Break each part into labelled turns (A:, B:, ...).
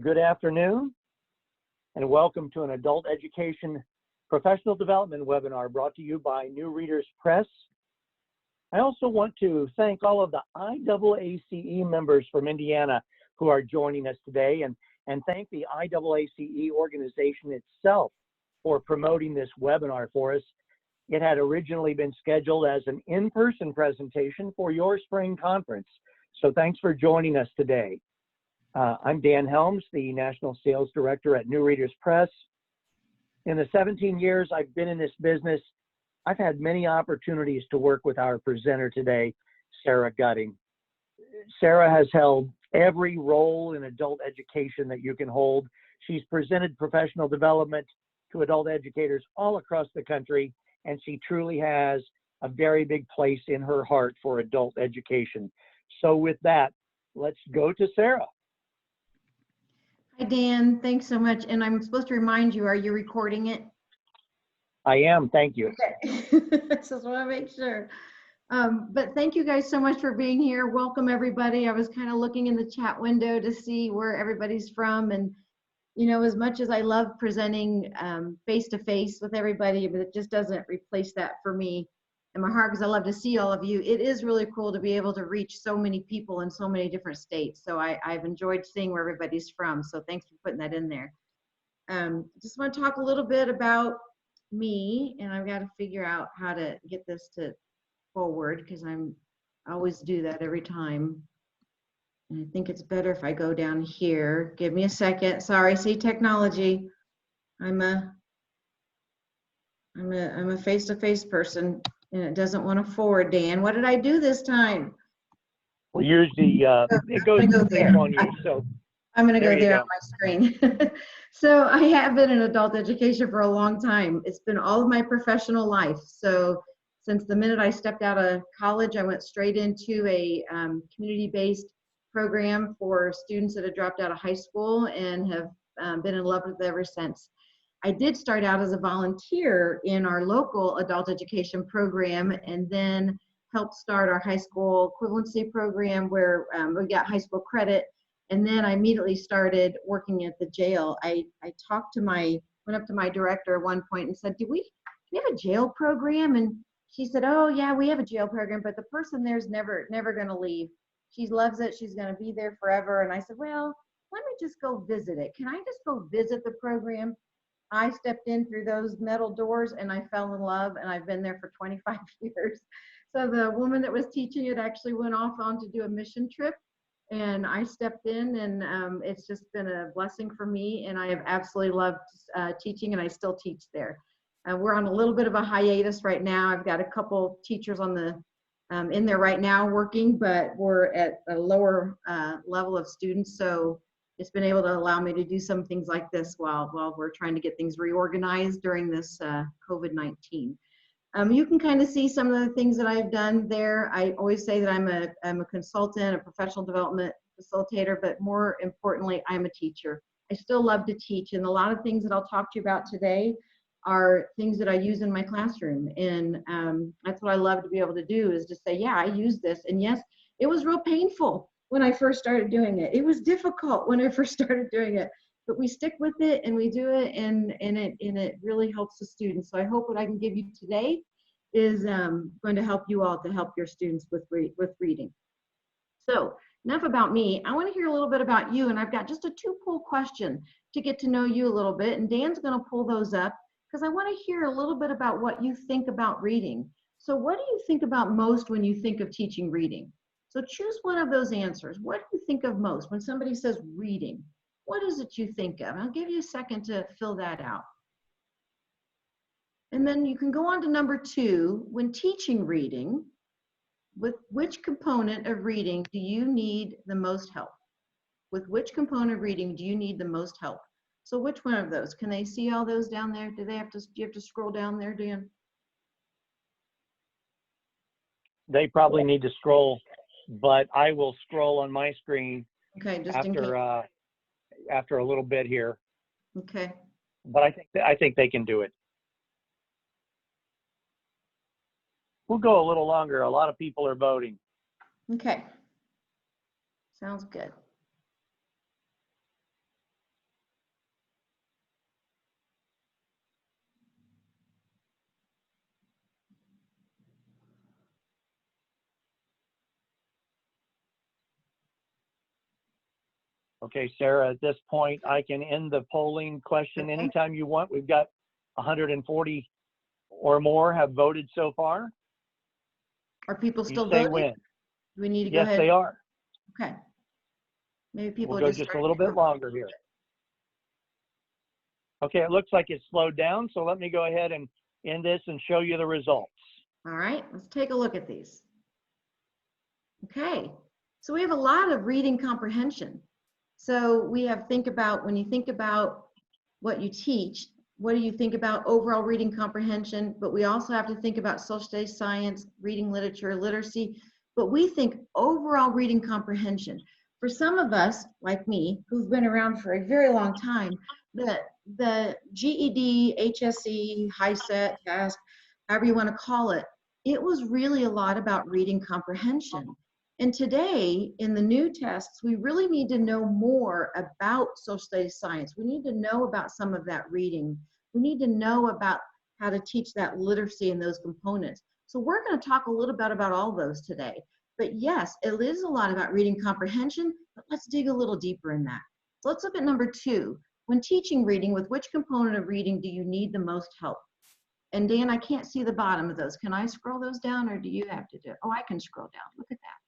A: Good afternoon, and welcome to an adult education professional development webinar brought to you by New Readers Press. I also want to thank all of the IAACE members from Indiana who are joining us today, and thank the IAACE organization itself for promoting this webinar for us. It had originally been scheduled as an in-person presentation for your spring conference, so thanks for joining us today. I'm Dan Helms, the National Sales Director at New Readers Press. In the 17 years I've been in this business, I've had many opportunities to work with our presenter today, Sara Gutting. Sara has held every role in adult education that you can hold. She's presented professional development to adult educators all across the country, and she truly has a very big place in her heart for adult education. So with that, let's go to Sara.
B: Hi, Dan. Thanks so much. And I'm supposed to remind you, are you recording it?
A: I am. Thank you.
B: Okay. Just want to make sure. But thank you guys so much for being here. Welcome, everybody. I was kind of looking in the chat window to see where everybody's from. And, you know, as much as I love presenting face-to-face with everybody, but it just doesn't replace that for me in my heart, because I love to see all of you. It is really cool to be able to reach so many people in so many different states. So I've enjoyed seeing where everybody's from. So thanks for putting that in there. Just want to talk a little bit about me, and I've got to figure out how to get this to forward, because I always do that every time. And I think it's better if I go down here. Give me a second. Sorry, see, technology. I'm a face-to-face person, and it doesn't want to forward. Dan, what did I do this time?
A: Well, usually it goes to there on you, so
B: I'm going to go there on my screen. So I have been in adult education for a long time. It's been all of my professional life. So since the minute I stepped out of college, I went straight into a community-based program for students that had dropped out of high school, and have been in love with it ever since. I did start out as a volunteer in our local adult education program, and then helped start our high school equivalency program where we got high school credit. And then I immediately started working at the jail. I went up to my director at one point and said, do we have a jail program? And she said, oh yeah, we have a jail program, but the person there's never gonna leave. She loves it, she's gonna be there forever. And I said, well, let me just go visit it. Can I just go visit the program? I stepped in through those metal doors and I fell in love, and I've been there for 25 years. So the woman that was teaching it actually went off on to do a mission trip, and I stepped in, and it's just been a blessing for me, and I have absolutely loved teaching, and I still teach there. We're on a little bit of a hiatus right now. I've got a couple teachers on the in there right now working, but we're at a lower level of students, so it's been able to allow me to do some things like this while we're trying to get things reorganized during this COVID-19. You can kind of see some of the things that I've done there. I always say that I'm a consultant, a professional development facilitator, but more importantly, I'm a teacher. I still love to teach, and a lot of things that I'll talk to you about today are things that I use in my classroom. And that's what I love to be able to do, is just say, yeah, I use this. And yes, it was real painful when I first started doing it. It was difficult when I first started doing it, but we stick with it and we do it, and it really helps the students. So I hope what I can give you today is going to help you all to help your students with reading. So enough about me. I want to hear a little bit about you, and I've got just a two-poll question to get to know you a little bit, and Dan's going to pull those up because I want to hear a little bit about what you think about reading. So what do you think about most when you think of teaching reading? So choose one of those answers. What do you think of most when somebody says reading? What is it you think of? I'll give you a second to fill that out. And then you can go on to number 2. When teaching reading, with which component of reading do you need the most help? With which component of reading do you need the most help? So which one of those? Can they see all those down there? Do you have to scroll down there, Dan?
A: They probably need to scroll, but I will scroll on my screen.
B: Okay, just in case.
A: After a little bit here.
B: Okay.
A: But I think they can do it. We'll go a little longer. A lot of people are voting.
B: Okay. Sounds good.
A: Okay, Sarah, at this point, I can end the polling question
B: Okay.
A: anytime you want. We've got 140 or more have voted so far.
B: Are people
A: You
B: still
A: say
B: voting?
A: when.
B: Do we need to go
A: Yes,
B: ahead?
A: they are.
B: Okay. Maybe people
A: We'll go
B: just
A: just a
B: starting
A: little
B: to
A: bit longer here. Okay, it looks like it's slowed down, so let me go ahead and end this and show you the results.
B: All right, let's take a look at these. Okay, so we have a lot of reading comprehension. So we have when you think about what you teach, what do you think about overall reading comprehension? But we also have to think about social studies, science, reading literature, literacy, but we think overall reading comprehension. For some of us, like me, who've been around for a very long time, the GED, HSE, HiSET, TASC, however you want to call it, it was really a lot about reading comprehension. And today, in the new tests, we really need to know more about social studies science. We need to know about some of that reading. We need to know about how to teach that literacy and those components. So we're going to talk a little bit about all those today. But yes, it is a lot about reading comprehension, but let's dig a little deeper in that. So let's look at number 2. When teaching reading, with which component of reading do you need the most help? And Dan, I can't see the bottom of those. Can I scroll those down, or do you have to do it? Oh, I can scroll down. Look at that.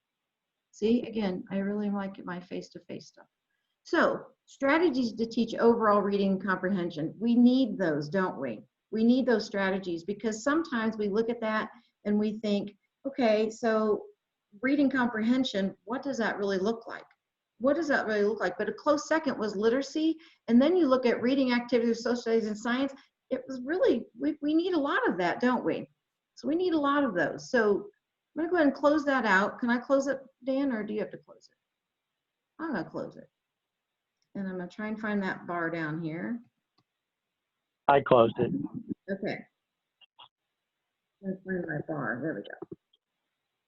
B: See, again, I really like my face-to-face stuff. So, strategies to teach overall reading comprehension. We need those, don't we? We need those strategies because sometimes we look at that and we think, okay, so reading comprehension, what does that really look like? What does that really look like? But a close second was literacy. And then you look at reading activities, social studies, and science. It was really, we need a lot of that, don't we? So we need a lot of those. So I'm going to go ahead and close that out. Can I close it, Dan, or do you have to close it? I'm going to close it. And I'm going to try and find that bar down here.
A: I closed it.
B: Okay. I'm going to find my bar. There we go.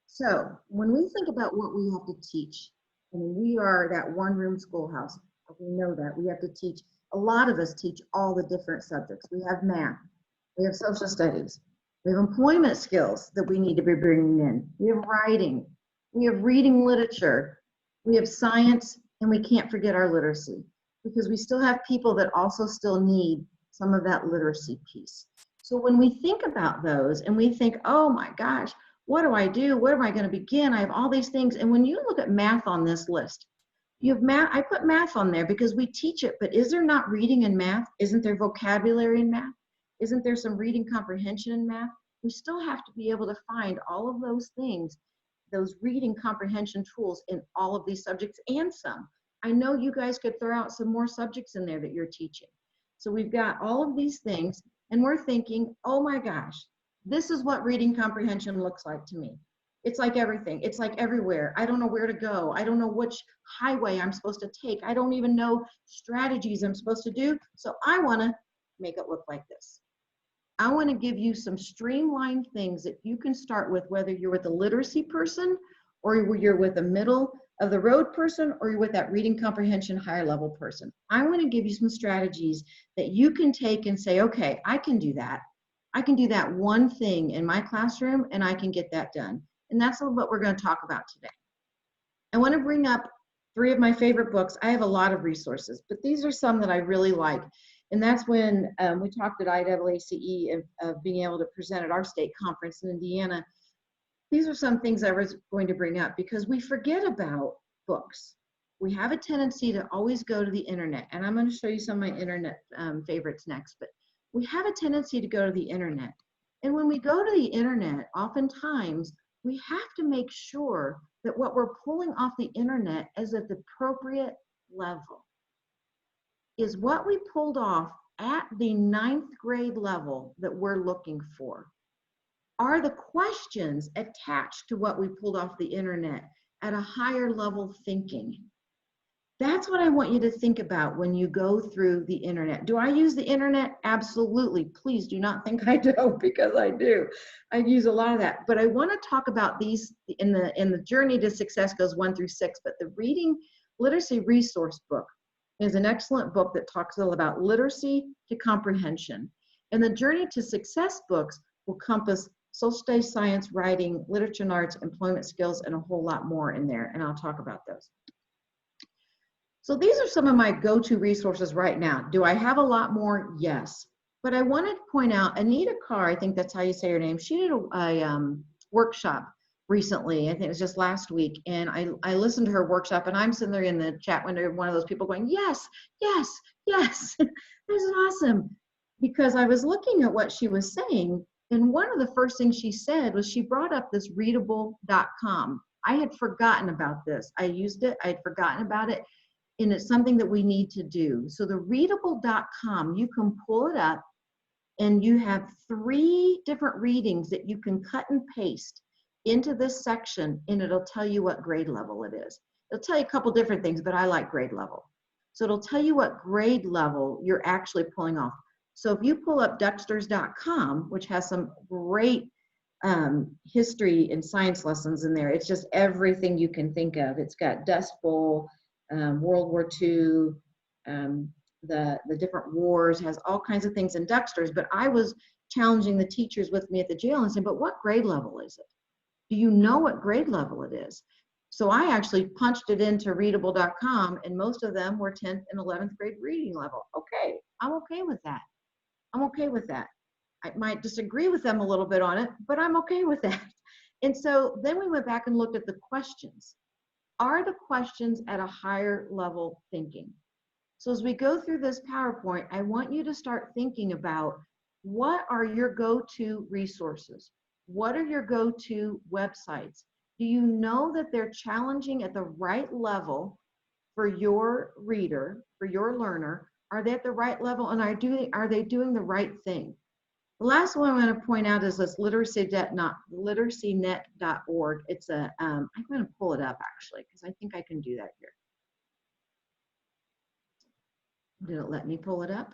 B: So when we think about what we have to teach, I mean, we are that one-room schoolhouse. We know that. We have to teach. A lot of us teach all the different subjects. We have math. We have social studies. We have employment skills that we need to be bringing in. We have writing. We have reading literature. We have science, and we can't forget our literacy because we still have people that also still need some of that literacy piece. So when we think about those and we think, oh my gosh, what do I do? Where am I going to begin? I have all these things. And when you look at math on this list, you have math. I put math on there because we teach it, but is there not reading in math? Isn't there vocabulary in math? Isn't there some reading comprehension in math? We still have to be able to find all of those things, those reading comprehension tools in all of these subjects and some. I know you guys could throw out some more subjects in there that you're teaching. So we've got all of these things and we're thinking, oh my gosh, this is what reading comprehension looks like to me. It's like everything. It's like everywhere. I don't know where to go. I don't know which highway I'm supposed to take. I don't even know strategies I'm supposed to do. So I want to make it look like this. I want to give you some streamlined things that you can start with, whether you're with a literacy person or you're with a middle of the road person or you're with that reading comprehension higher level person. I want to give you some strategies that you can take and say, okay, I can do that. I can do that one thing in my classroom and I can get that done. And that's what we're going to talk about today. I want to bring up 3 of my favorite books. I have a lot of resources, but these are some that I really like. And that's when we talked at IAACE of being able to present at our state conference in Indiana. These are some things I was going to bring up because we forget about books. We have a tendency to always go to the internet, and I'm going to show you some of my internet favorites next, but we have a tendency to go to the internet. And when we go to the internet, oftentimes we have to make sure that what we're pulling off the internet is at the appropriate level. Is what we pulled off at the 9th grade level that we're looking for? Are the questions attached to what we pulled off the internet at a higher level thinking? That's what I want you to think about when you go through the internet. Do I use the internet? Absolutely. Please do not think I don't, because I do. I use a lot of that. But I want to talk about these in the Journey to Success goes 1 through 6, but the Reading Literacy Resource Book is an excellent book that talks all about literacy to comprehension. And the Journey to Success books will encompass social studies, science, writing, literature and arts, employment skills, and a whole lot more in there. And I'll talk about those. So these are some of my go-to resources right now. Do I have a lot more? Yes. But I wanted to point out, Anita Carr, I think that's how you say her name, she did a workshop recently. I think it was just last week. And I listened to her workshop, and I'm sitting there in the chat window, one of those people going, yes, yes, yes. This is awesome. Because I was looking at what she was saying, and one of the first things she said was she brought up this readable.com. I had forgotten about this. I used it, I had forgotten about it, and it's something that we need to do. So the readable.com, you can pull it up, and you have 3 different readings that you can cut and paste into this section, and it'll tell you what grade level it is. It'll tell you a couple different things, but I like grade level. So it'll tell you what grade level you're actually pulling off. So if you pull up Dexters.com, which has some great history and science lessons in there, it's just everything you can think of. It's got Dust Bowl, World War II, the different wars, has all kinds of things in Dexter's. But I was challenging the teachers with me at the jail and saying, but what grade level is it? Do you know what grade level it is? So I actually punched it into readable.com, and most of them were 10th and 11th grade reading level. Okay, I'm okay with that. I'm okay with that. I might disagree with them a little bit on it, but I'm okay with that. And so then we went back and looked at the questions. Are the questions at a higher level thinking? So as we go through this PowerPoint, I want you to start thinking about, what are your go-to resources? What are your go-to websites? Do you know that they're challenging at the right level for your reader, for your learner? Are they at the right level, and are they doing the right thing? The last one I want to point out is this literacynet.org. It's a, I'm going to pull it up actually, because I think I can do that here. Did it let me pull it up?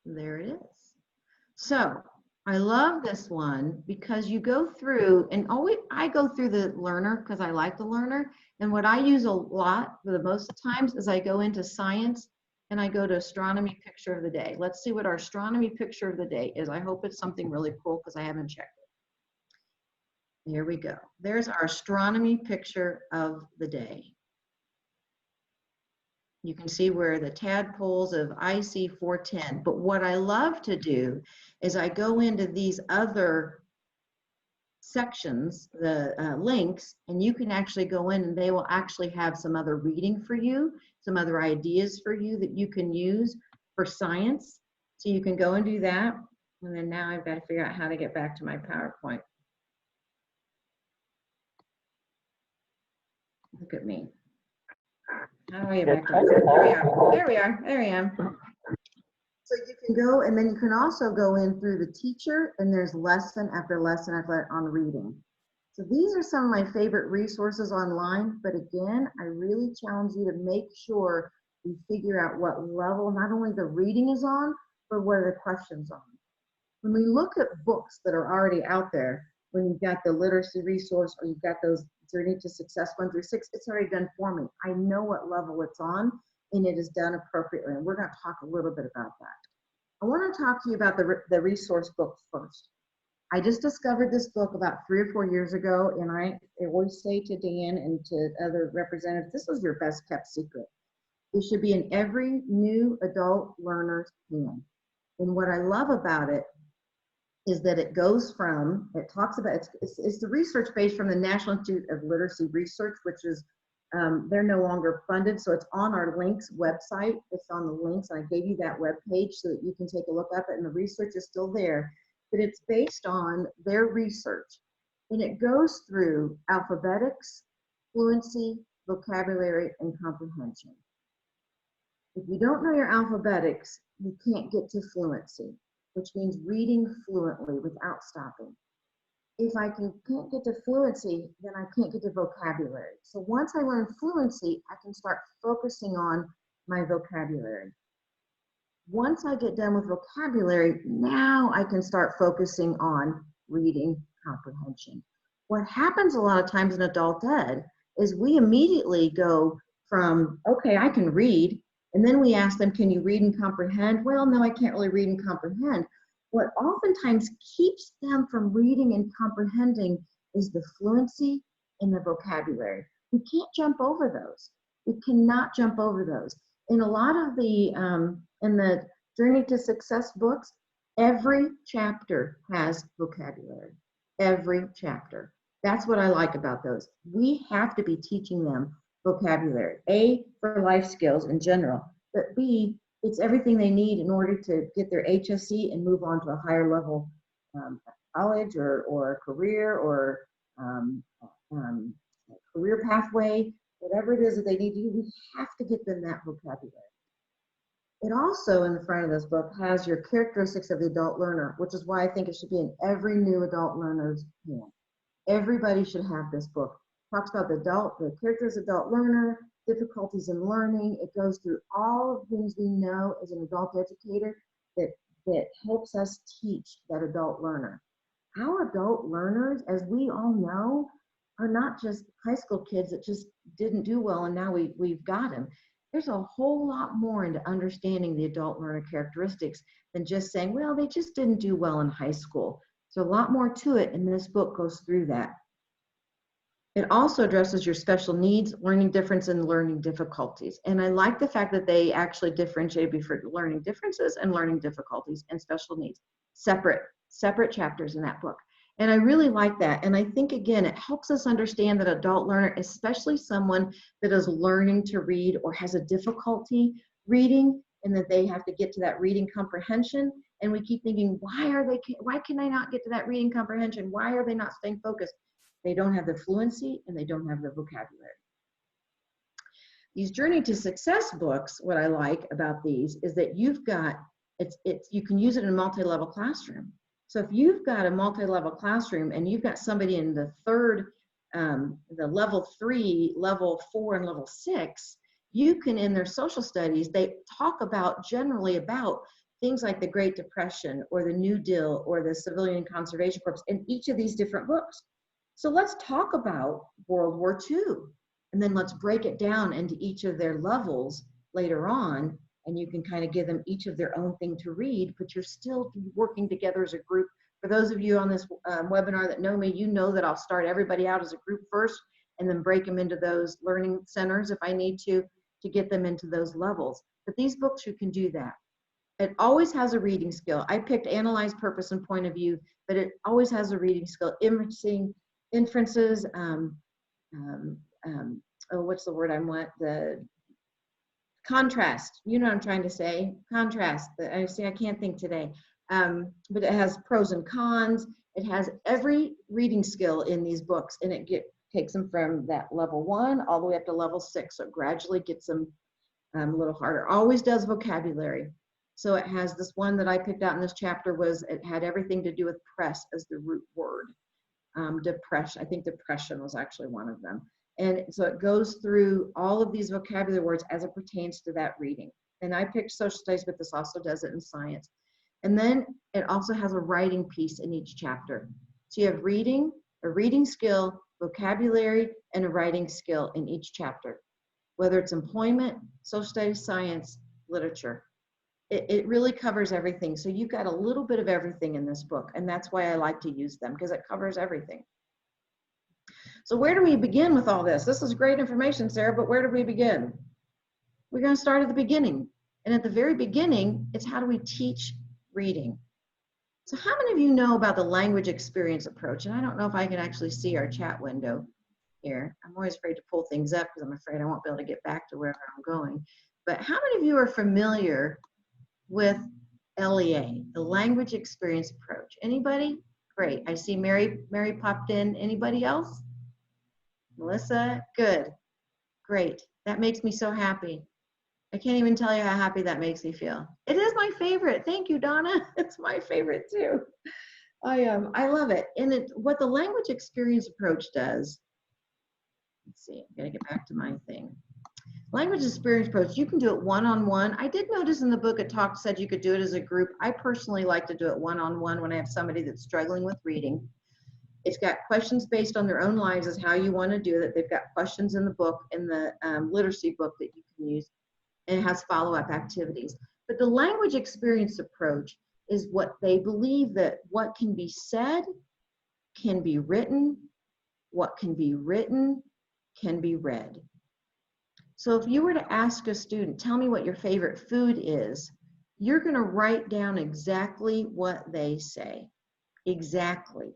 B: There it is. So I love this one because you go through, and I go through the learner because I like the learner. And what I use a lot for the most times is I go into science and I go to astronomy picture of the day. Let's see what our astronomy picture of the day is. I hope it's something really cool because I haven't checked it. Here we go. There's our astronomy picture of the day. You can see where the tadpoles of IC 410. But what I love to do is I go into these other sections, the links, and you can actually go in and they will actually have some other reading for you, some other ideas for you that you can use for science. So you can go and do that. And then now I've got to figure out how to get back to my PowerPoint. Look at me. How do I get back to it? There we are. There I am. So you can go, and then you can also go in through the teacher, and there's lesson after lesson after on reading. So these are some of my favorite resources online, but again, I really challenge you to make sure you figure out what level not only the reading is on, but what are the questions on. When we look at books that are already out there, when you've got the literacy resource or you've got those Journey to Success 1 through 6, it's already done for me. I know what level it's on, and it is done appropriately. And we're going to talk a little bit about that. I want to talk to you about the resource book first. I just discovered this book about 3 or 4 years ago, and I always say to Dan and to other representatives, this is your best kept secret. It should be in every new adult learner's hand. And what I love about it is that it goes from, it talks about, it's the research base from the National Institute of Literacy Research, which is, they're no longer funded, so it's on our links website. It's on the links, and I gave you that web page so that you can take a look at it, and the research is still there, but it's based on their research. And it goes through alphabetics, fluency, vocabulary, and comprehension. If you don't know your alphabetics, you can't get to fluency, which means reading fluently without stopping. If I can't get to fluency, then I can't get to vocabulary. So once I learn fluency, I can start focusing on my vocabulary. Once I get done with vocabulary, now I can start focusing on reading comprehension. What happens a lot of times in adult ed is we immediately go from, okay, I can read, and then we ask them, can you read and comprehend? Well, no, I can't really read and comprehend. What oftentimes keeps them from reading and comprehending is the fluency and the vocabulary. We can't jump over those. We cannot jump over those. In a lot of the, in the Journey to Success books, every chapter has vocabulary. Every chapter. That's what I like about those. We have to be teaching them vocabulary. A, for life skills in general, but B, it's everything they need in order to get their HSC and move on to a higher level college or career or career pathway, whatever it is that they need to do. We have to get them that vocabulary. It also, in the front of this book, has your characteristics of the adult learner, which is why I think it should be in every new adult learner's hand. Everybody should have this book. It talks about the characters of adult learner, difficulties in learning. It goes through all of the things we know as an adult educator that helps us teach that adult learner. Our adult learners, as we all know, are not just high school kids that just didn't do well and now we've got them. There's a whole lot more into understanding the adult learner characteristics than just saying, well, they just didn't do well in high school. So a lot more to it, and this book goes through that. It also addresses your special needs, learning difference, and learning difficulties. And I like the fact that they actually differentiate between learning differences and learning difficulties and special needs. Separate chapters in that book. And I really like that. And I think, again, it helps us understand that adult learner, especially someone that is learning to read or has a difficulty reading, and that they have to get to that reading comprehension. And we keep thinking, why can I not get to that reading comprehension? Why are they not staying focused? They don't have the fluency and they don't have the vocabulary. These Journey to Success books, what I like about these is that you've got, you can use it in a multi-level classroom. So if you've got a multi-level classroom and you've got somebody in the third, the level 3, level 4, and level 6, you can, in their social studies, they talk generally about things like the Great Depression or the New Deal or the Civilian Conservation Corps in each of these different books. So let's talk about World War II, and then let's break it down into each of their levels later on, and you can kind of give them each of their own thing to read, but you're still working together as a group. For those of you on this webinar that know me, you know that I'll start everybody out as a group first and then break them into those learning centers if I need to get them into those levels. But these books, you can do that. It always has a reading skill. I picked Analyze, Purpose, and Point of View, but it always has a reading skill. Inferences, what's the word I want? The contrast. You know what I'm trying to say. Contrast. I can't think today. But it has pros and cons. It has every reading skill in these books, and it takes them from that level 1 all the way up to level 6. So it gradually gets them a little harder. Always does vocabulary. So it has this one that I picked out in this chapter it had everything to do with press as the root word. Depression. I think depression was actually one of them. And so it goes through all of these vocabulary words as it pertains to that reading. And I picked social studies, but this also does it in science. And then it also has a writing piece in each chapter. So you have reading, a reading skill, vocabulary, and a writing skill in each chapter, whether it's employment, social studies, science, literature. It really covers everything. So you've got a little bit of everything in this book, and that's why I like to use them, because it covers everything. So where do we begin with all this? This is great information, Sarah, but where do we begin? We're going to start at the beginning. And at the very beginning, it's how do we teach reading? So how many of you know about the language experience approach? And I don't know if I can actually see our chat window here. I'm always afraid to pull things up because I'm afraid I won't be able to get back to wherever I'm going. But how many of you are familiar with LEA, the language experience approach? Anybody? Great. I see Mary popped in. Anybody else? Melissa? Good. Great. That makes me so happy. I can't even tell you how happy that makes me feel. It is my favorite. Thank you, Donna. It's my favorite too. I love it. And what the language experience approach does, let's see, I'm gonna get back to my thing. Language experience approach, you can do it one-on-one. I did notice in the book it said you could do it as a group. I personally like to do it one-on-one when I have somebody that's struggling with reading. It's got questions based on their own lives as how you want to do it. They've got questions in the book, in the literacy book that you can use, and it has follow-up activities. But the language experience approach is what they believe that what can be said can be written, what can be written can be read. So if you were to ask a student, tell me what your favorite food is, you're going to write down exactly what they say. Exactly.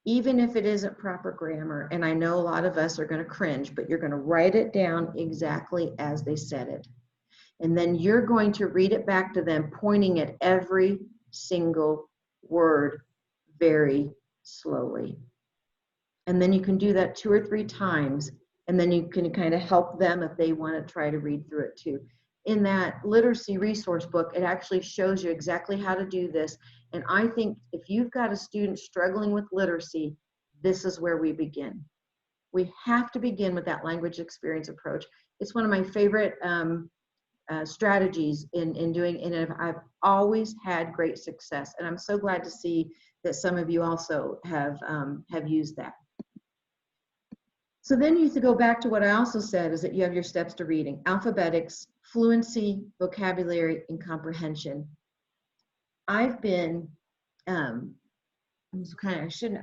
B: Even if it isn't proper grammar, and I know a lot of us are going to cringe, but you're going to write it down exactly as they said it. And then you're going to read it back to them, pointing at every single word very slowly. And then you can do that 2 or 3 times, and then you can kind of help them if they want to try to read through it too. In that literacy resource book, it actually shows you exactly how to do this. And I think if you've got a student struggling with literacy, this is where we begin. We have to begin with that language experience approach. It's one of my favorite strategies in doing, and I've always had great success. And I'm so glad to see that some of you also have used that. So then you have to go back to what I also said, is that you have your steps to reading: alphabetics, fluency, vocabulary, and comprehension. I've been, I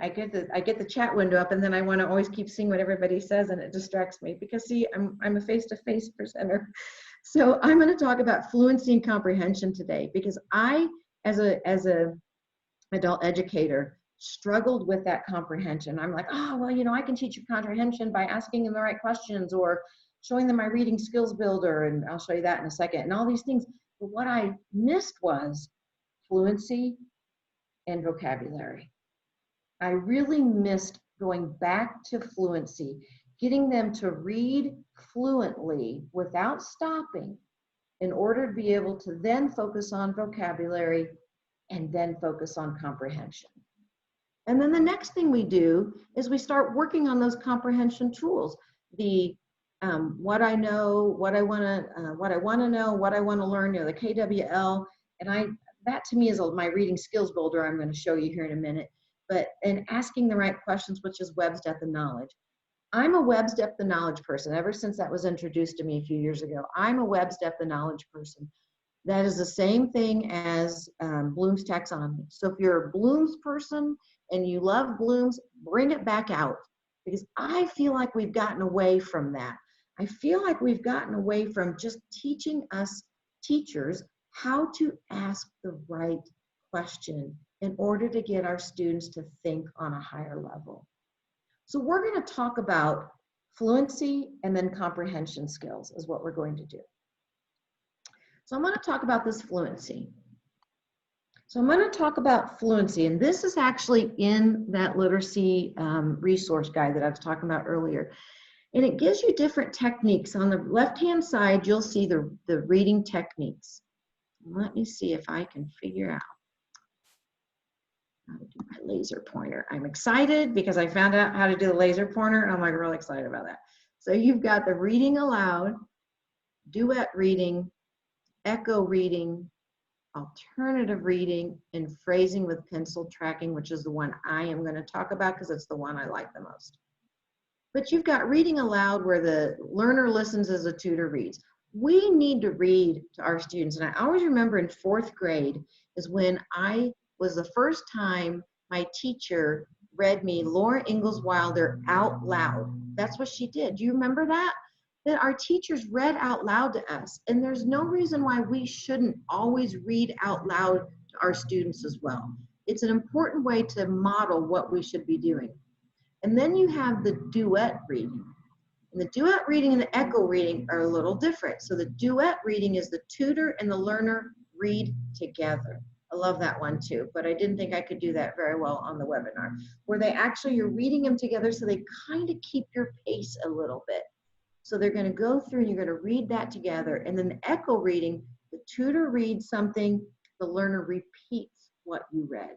B: get the chat window up, and then I want to always keep seeing what everybody says, and it distracts me because, see, I'm a face-to-face presenter. So I'm going to talk about fluency and comprehension today, because I, as a adult educator, struggled with that comprehension. I'm like, oh, well, you know, I can teach you comprehension by asking them the right questions or showing them my reading skills builder, and I'll show you that in a second, and all these things. But what I missed was fluency and vocabulary. I really missed going back to fluency, getting them to read fluently without stopping, in order to be able to then focus on vocabulary and then focus on comprehension. And then the next thing we do is we start working on those comprehension tools. The what I know, what I want to know, what I want to learn, you know, the KWL, and that to me is my reading skills builder. I'm going to show you here in a minute. But and asking the right questions, which is Webb's depth of knowledge. I'm a Webb's depth of knowledge person. Ever since that was introduced to me a few years ago, I'm a Webb's depth of knowledge person. That is the same thing as Bloom's taxonomy. So if you're a Bloom's person and you love Bloom's, bring it back out, because I feel like we've gotten away from that. I feel like we've gotten away from just teaching us teachers how to ask the right question in order to get our students to think on a higher level. So we're going to talk about fluency and then comprehension skills is what we're going to do. So I'm going to talk about this fluency. So I'm going to talk about fluency, and this is actually in that literacy resource guide that I was talking about earlier. And it gives you different techniques. On the left-hand side, you'll see the reading techniques. Let me see if I can figure out how to do my laser pointer. I'm excited because I found out how to do the laser pointer. I'm like really excited about that. So you've got the reading aloud, duet reading, echo reading, alternative reading, and phrasing with pencil tracking, which is the one I am going to talk about because it's the one I like the most. But you've got reading aloud, where the learner listens as a tutor reads. We need to read to our students. And I always remember in 4th grade is when I was the first time my teacher read me Laura Ingalls Wilder out loud. That's what she did. Do you remember that? That our teachers read out loud to us. And there's no reason why we shouldn't always read out loud to our students as well. It's an important way to model what we should be doing. And then you have the duet reading. And the duet reading and the echo reading are a little different. So the duet reading is the tutor and the learner read together. I love that one too, but I didn't think I could do that very well on the webinar, where you're reading them together, so they kind of keep your pace a little bit. So they're going to go through and you're going to read that together. And then the echo reading, the tutor reads something, the learner repeats what you read.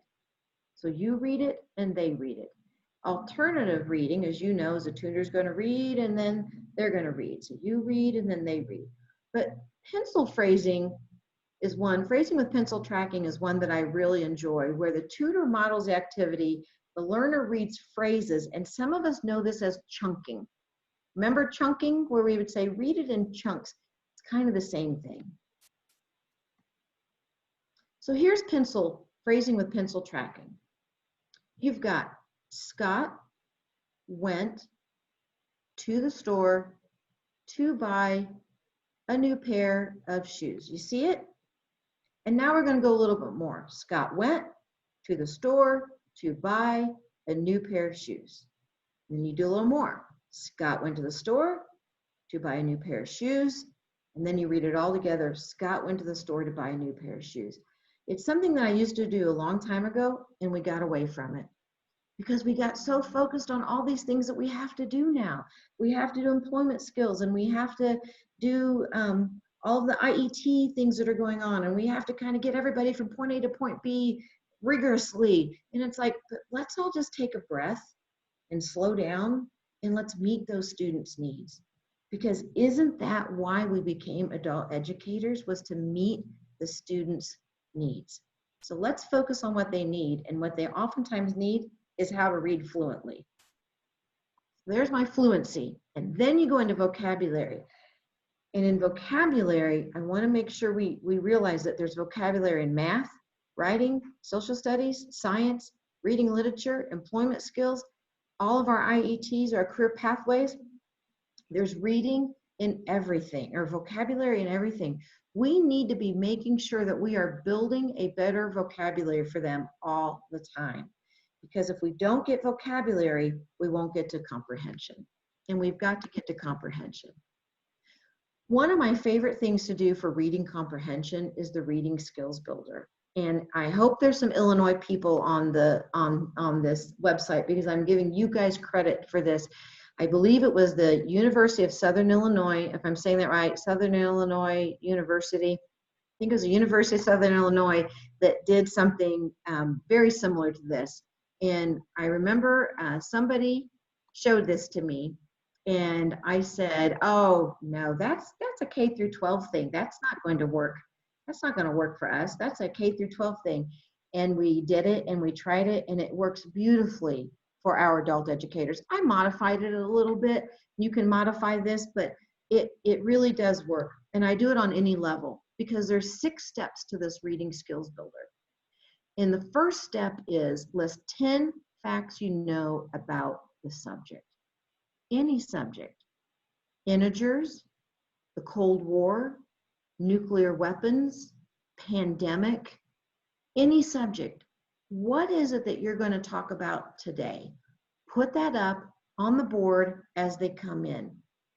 B: So you read it and they read it. Alternative reading, as you know, is the tutor's going to read and then they're going to read. So you read and then they read. But pencil phrasing is one. Phrasing with pencil tracking is one that I really enjoy, where the tutor models the activity, the learner reads phrases, and some of us know this as chunking. Remember chunking, where we would say read it in chunks? It's kind of the same thing. So here's phrasing with pencil tracking. You've got Scott went to the store to buy a new pair of shoes. You see it? And now we're going to go a little bit more. Scott went to the store to buy a new pair of shoes. Then you do a little more. Scott went to the store to buy a new pair of shoes. And then you read it all together. Scott went to the store to buy a new pair of shoes. It's something that I used to do a long time ago, and we got away from it because we got so focused on all these things that we have to do now. We have to do employment skills, and we have to do all of the IET things that are going on, and we have to kind of get everybody from point A to point B rigorously. And it's like, let's all just take a breath and slow down, and let's meet those students' needs. Because isn't that why we became adult educators, was to meet the students' needs? So let's focus on what they need, and what they oftentimes need is how to read fluently. There's my fluency. And then you go into vocabulary. And in vocabulary, I want to make sure we realize that there's vocabulary in math, writing, social studies, science, reading literature, employment skills, all of our IETs, our career pathways. There's reading in everything, or vocabulary in everything. We need to be making sure that we are building a better vocabulary for them all the time. Because if we don't get vocabulary, we won't get to comprehension. And we've got to get to comprehension. One of my favorite things to do for reading comprehension is the Reading Skills Builder. And I hope there's some Illinois people on this website, because I'm giving you guys credit for this. I believe it was the University of Southern Illinois, if I'm saying that right, Southern Illinois University. I think it was the University of Southern Illinois that did something very similar to this. And I remember somebody showed this to me, and I said, oh, no, that's a K through 12 thing. That's not going to work. That's not going to work for us. That's a K through 12 thing. And we did it, and we tried it, and it works beautifully for our adult educators. I modified it a little bit. You can modify this, but it really does work. And I do it on any level, because there's 6 steps to this Reading Skills Builder. And the first step is list 10 facts you know about the subject. Any subject. Integers, the Cold War, nuclear weapons, pandemic, any subject. What is it that you're going to talk about today? Put that up on the board as they come in.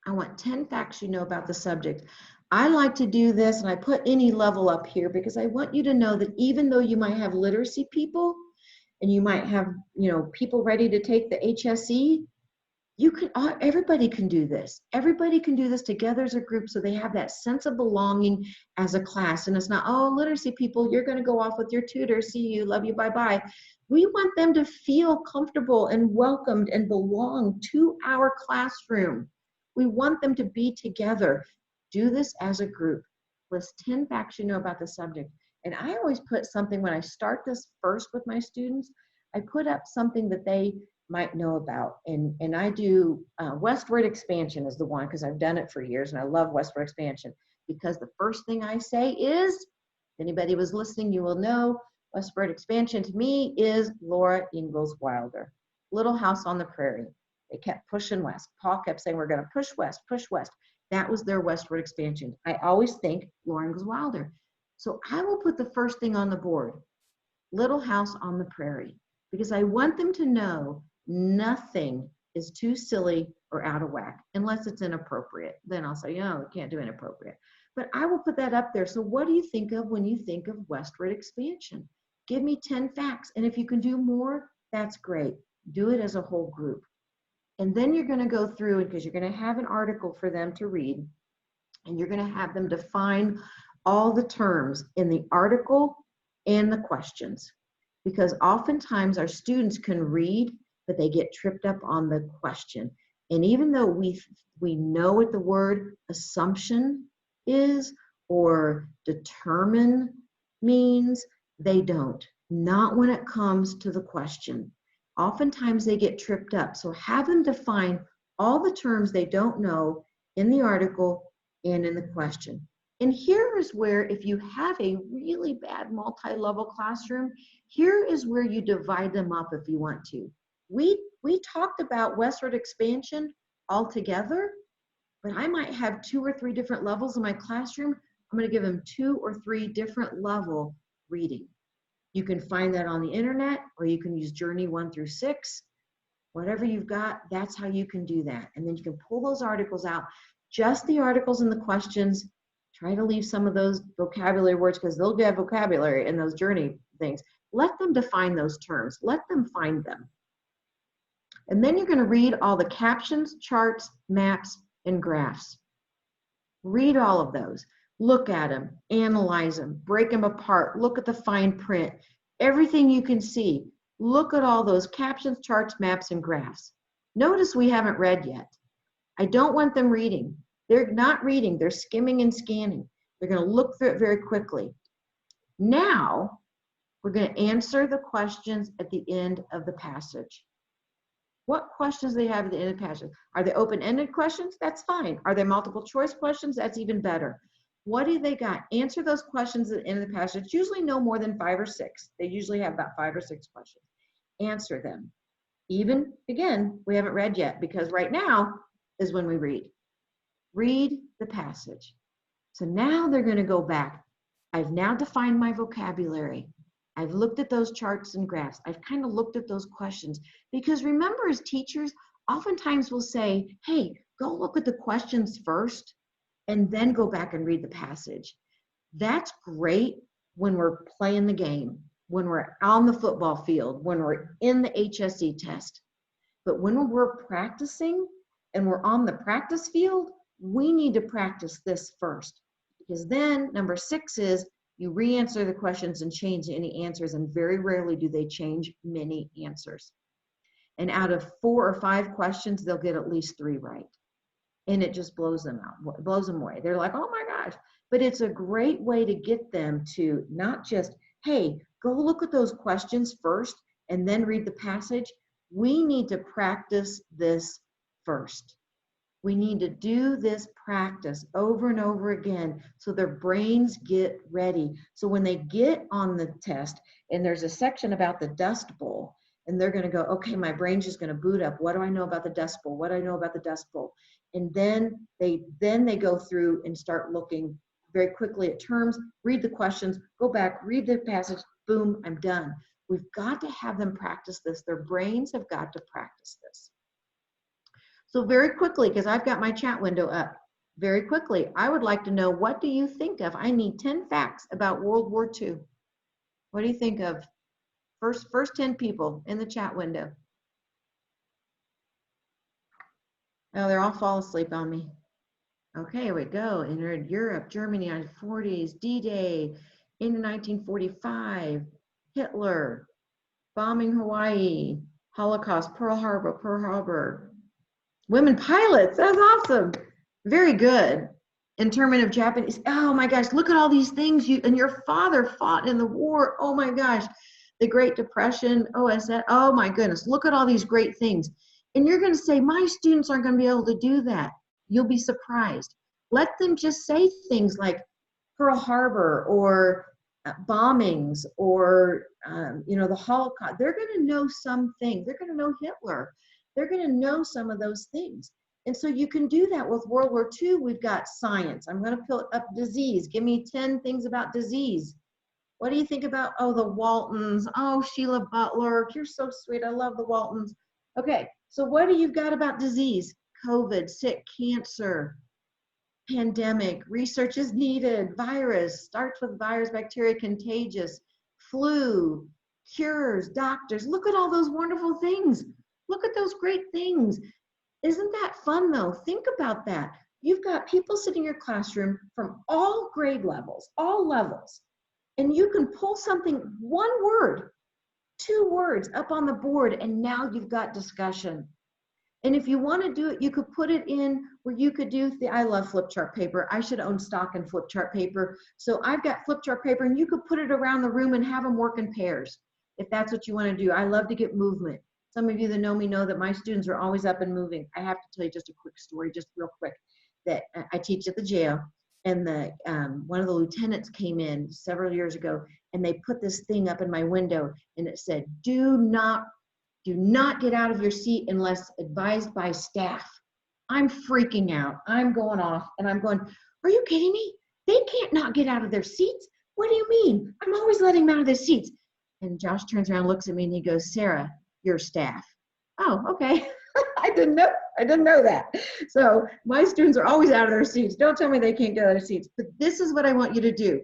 B: I want 10 facts you know about the subject. I like to do this, and I put any level up here because I want you to know that even though you might have literacy people, and you might have, people ready to take the HSE, everybody can do this. Everybody can do this together as a group, so they have that sense of belonging as a class. And it's not, oh, literacy people, you're going to go off with your tutor. See you, love you, bye-bye. We want them to feel comfortable and welcomed and belong to our classroom. We want them to be together. Do this as a group. List 10 facts you know about the subject. And I always put something, when I start this first with my students, I put up something that they might know about. And I do westward expansion is the one, because I've done it for years, and I love westward expansion, because the first thing I say is, if anybody was listening, you will know, westward expansion to me is Laura Ingalls Wilder, Little House on the Prairie. They kept pushing west. Paul kept saying, we're going to push west, push west. That was their westward expansion. I always think Laura Ingalls Wilder. So I will put the first thing on the board, Little House on the Prairie, because I want them to know nothing is too silly or out of whack unless it's inappropriate. Then I'll say, we can't do inappropriate. But I will put that up there. So what do you think of when you think of westward expansion? Give me 10 facts. And if you can do more, that's great. Do it as a whole group. And then you're going to go through, because you're going to have an article for them to read, and you're going to have them define all the terms in the article and the questions. Because oftentimes our students can read, but they get tripped up on the question. And even though we know what the word assumption is or determine means, they don't. Not when it comes to the question. Oftentimes they get tripped up. So have them define all the terms they don't know in the article and in the question. And here is where, if you have a really bad multi-level classroom, here is where you divide them up if you want to. We talked about westward expansion all together, but I might have 2 or 3 different levels in my classroom. I'm going to give them 2 or 3 different level reading. You can find that on the internet, or you can use Journey 1 through 6. Whatever you've got, that's how you can do that. And then you can pull those articles out, just the articles and the questions. Try to leave some of those vocabulary words, because they'll have vocabulary in those Journey things. Let them define those terms. Let them find them. And then you're going to read all the captions, charts, maps, and graphs. Read all of those. Look at them, analyze them, break them apart, look at the fine print, everything you can see. Look at all those captions, charts, maps, and graphs. Notice we haven't read yet. I don't want them reading. They're not reading, they're skimming and scanning. They're going to look through it very quickly. Now, we're going to answer the questions at the end of the passage. What questions do they have at the end of the passage? Are they open-ended questions? That's fine. Are they multiple choice questions? That's even better. What do they got? Answer those questions at the end of the passage. It's usually no more than 5 or 6. They usually have about 5 or 6 questions. Answer them. Even, again, we haven't read yet, because right now is when we read. Read the passage. So now they're going to go back. I've now defined my vocabulary. I've looked at those charts and graphs. I've kind of looked at those questions, because remember, as teachers, oftentimes we'll say, hey, go look at the questions first and then go back and read the passage. That's great when we're playing the game, when we're on the football field, when we're in the HSE test. But when we're practicing and we're on the practice field, we need to practice this first, because then number 6 is you re-answer the questions and change any answers, and very rarely do they change many answers. And out of 4 or 5 questions, they'll get at least 3 right. And it just blows them out, blows them away. They're like, oh my gosh. But it's a great way to get them to not just, hey, go look at those questions first and then read the passage. We need to practice this first. We need to do this practice over and over again so their brains get ready. So when they get on the test and there's a section about the Dust Bowl, and they're going to go, okay, my brain's just going to boot up. What do I know about the Dust Bowl? What do I know about the Dust Bowl? And then they go through and start looking very quickly at terms, read the questions, go back, read the passage, boom, I'm done. We've got to have them practice this. Their brains have got to practice this. So very quickly, because I've got my chat window up, very quickly, I would like to know, what do you think of? I need 10 facts about World War II. What do you think of? First 10 people in the chat window. Oh, they're all fall asleep on me. Okay, here we go. Entered Europe, Germany, 1940s, D-Day, in 1945, Hitler, bombing Hawaii, Holocaust, Pearl Harbor. Women pilots, that's awesome. Very good. Internment of Japanese, oh my gosh, look at all these things. And your father fought in the war, oh my gosh. The Great Depression, OSS, oh my goodness, look at all these great things. And you're going to say, my students aren't going to be able to do that. You'll be surprised. Let them just say things like Pearl Harbor or bombings or, the Holocaust. They're going to know some things. They're going to know Hitler. They're going to know some of those things. And so you can do that with World War II. We've got science. I'm going to put up disease. Give me 10 things about disease. What do you think about, oh, the Waltons? Oh, Sheila Butler, you're so sweet. I love the Waltons. Okay, so what do you got about disease? COVID, sick, cancer, pandemic, research is needed, virus, starts with virus, bacteria, contagious, flu, cures, doctors. Look at all those wonderful things. Look at those great things. Isn't that fun though? Think about that. You've got people sitting in your classroom from all grade levels, all levels. And you can pull something, 1 word, 2 words up on the board, and now you've got discussion. And if you want to do it, you could put it in where you could do, I love flip chart paper. I should own stock in flip chart paper. So I've got flip chart paper, and you could put it around the room and have them work in pairs, if that's what you want to do. I love to get movement. Some of you that know me know that my students are always up and moving. I have to tell you just a quick story, just real quick, that I teach at the jail. And one of the lieutenants came in several years ago, and they put this thing up in my window, and it said, do not get out of your seat unless advised by staff. I'm freaking out. I'm going off and I'm going, are you kidding me? They can't not get out of their seats. What do you mean? I'm always letting them out of their seats. And Josh turns around, looks at me, and he goes, Sarah, you're staff. Oh, okay. I didn't know that. So my students are always out of their seats. Don't tell me they can't get out of their seats. But this is what I want you to do.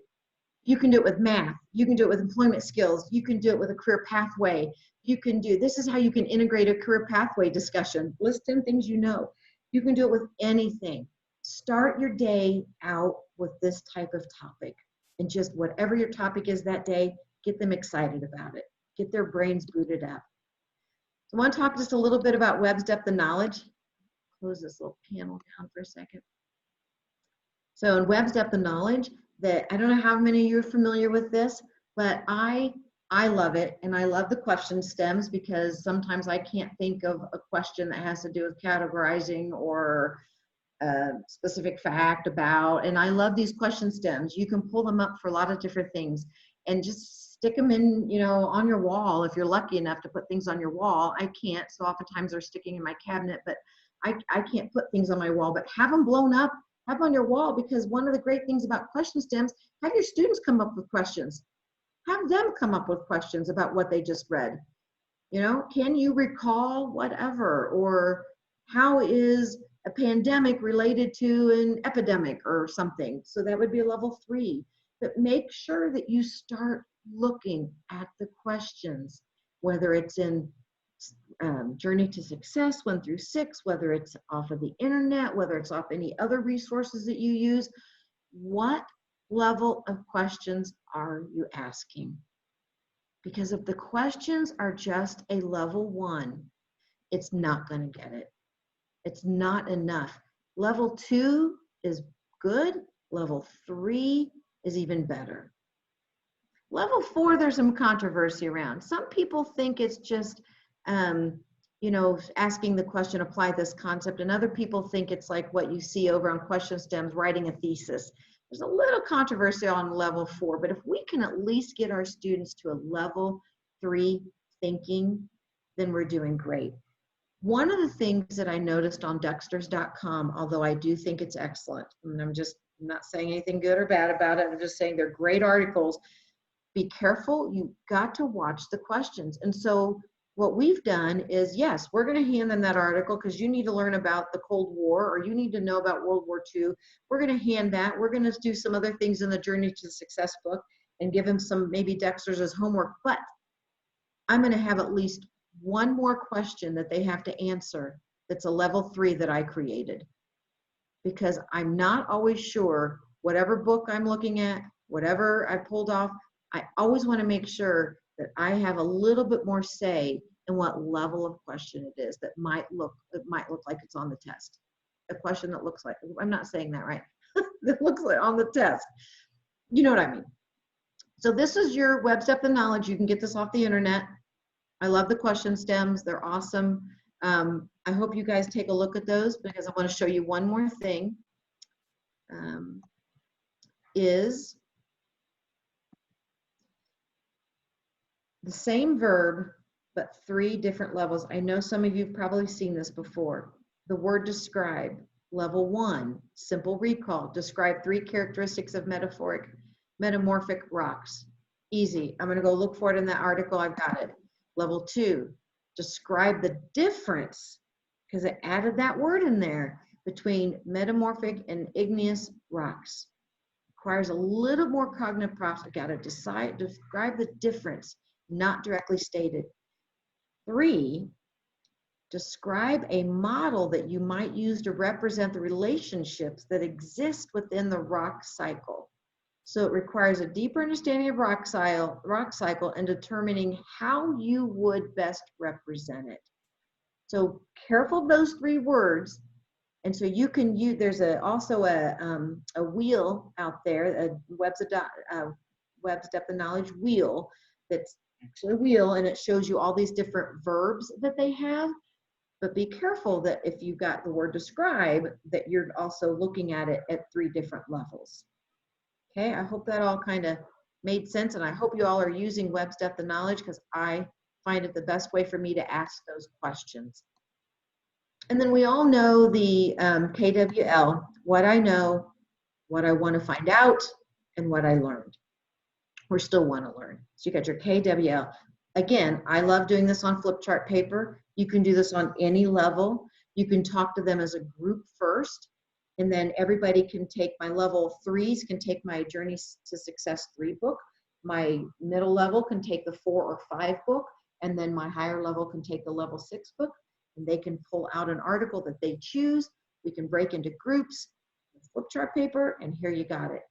B: You can do it with math. You can do it with employment skills. You can do it with a career pathway. This is how you can integrate a career pathway discussion. List 10 things you know. You can do it with anything. Start your day out with this type of topic. And just whatever your topic is that day, get them excited about it. Get their brains booted up. So I want to talk just a little bit about Webb's depth of knowledge. Close this little panel down for a second. So in Webb's depth of knowledge, I don't know how many of you are familiar with this, but I love it, and I love the question stems because sometimes I can't think of a question that has to do with categorizing or a specific fact about, and I love these question stems. You can pull them up for a lot of different things and just stick them in, on your wall if you're lucky enough to put things on your wall. I can't, so oftentimes they're sticking in my cabinet, but I can't put things on my wall, but have them blown up, have on your wall, because one of the great things about question stems, have your students come up with questions. Have them come up with questions about what they just read. Can you recall whatever, or how is a pandemic related to an epidemic or something? So that would be a level 3. But make sure that you start looking at the questions, whether it's in Journey to Success 1 through 6, whether it's off of the internet, whether it's off any other resources that you use. What level of questions are you asking? Because if the questions are just a level 1, it's not going to get it. It's not enough. Level 2 is good. Level 3 is even better. Level 4, there's some controversy around. Some people think it's just, asking the question, apply this concept, and other people think it's like what you see over on question stems, writing a thesis. There's a little controversy on level 4, but if we can at least get our students to a level 3 thinking, then we're doing great. One of the things that I noticed on Ducksters.com, although I do think it's excellent, and I'm not saying anything good or bad about it, I'm just saying they're great articles. Be careful, you've got to watch the questions. And so what we've done is, yes, we're going to hand them that article because you need to learn about the Cold War, or you need to know about World War II. We're going to hand that. We're going to do some other things in the Journey to Success book and give them some maybe Dexter's as homework. But I'm going to have at least one more question that they have to answer that's a level 3 that I created. Because I'm not always sure, whatever book I'm looking at, whatever I pulled off, I always want to make sure that I have a little bit more say in what level of question it is that might look like it's on the test. A question that looks like, I'm not saying that right, that looks like on the test. You know what I mean? So this is your Webb's depth of knowledge. You can get this off the internet. I love the question stems. They're awesome. I hope you guys take a look at those, because I want to show you one more thing. Is the same verb, but 3 different levels. I know some of you have probably seen this before. The word describe, level 1, simple recall. Describe 3 characteristics of metamorphic rocks. Easy. I'm going to go look for it in that article. I've got it. Level 2, describe the difference, because it added that word in there, between metamorphic and igneous rocks. Requires a little more cognitive process. I got to describe the difference, not directly stated. 3, describe a model that you might use to represent the relationships that exist within the rock cycle. So it requires a deeper understanding of rock cycle and determining how you would best represent it. So careful of those 3 words. And so you can use, there's also a wheel out there, a Webb's depth of knowledge wheel, that's actually a wheel, and it shows you all these different verbs that they have. But be careful that if you've got the word describe, that you're also looking at it at 3 different levels. Okay, I hope that all kind of made sense, and I hope you all are using Webb's depth of knowledge, because I find it the best way for me to ask those questions. And then we all know the KWL, what I know, what I want to find out, and what I learned or still want to learn. So you got your KWL. Again, I love doing this on flip chart paper. You can do this on any level. You can talk to them as a group first, and then everybody can take, my level 3s can take my Journey to Success 3 book. My middle level can take the 4 or 5 book, and then my higher level can take the level 6 book, and they can pull out an article that they choose. We can break into groups, flip chart paper, and here you got it.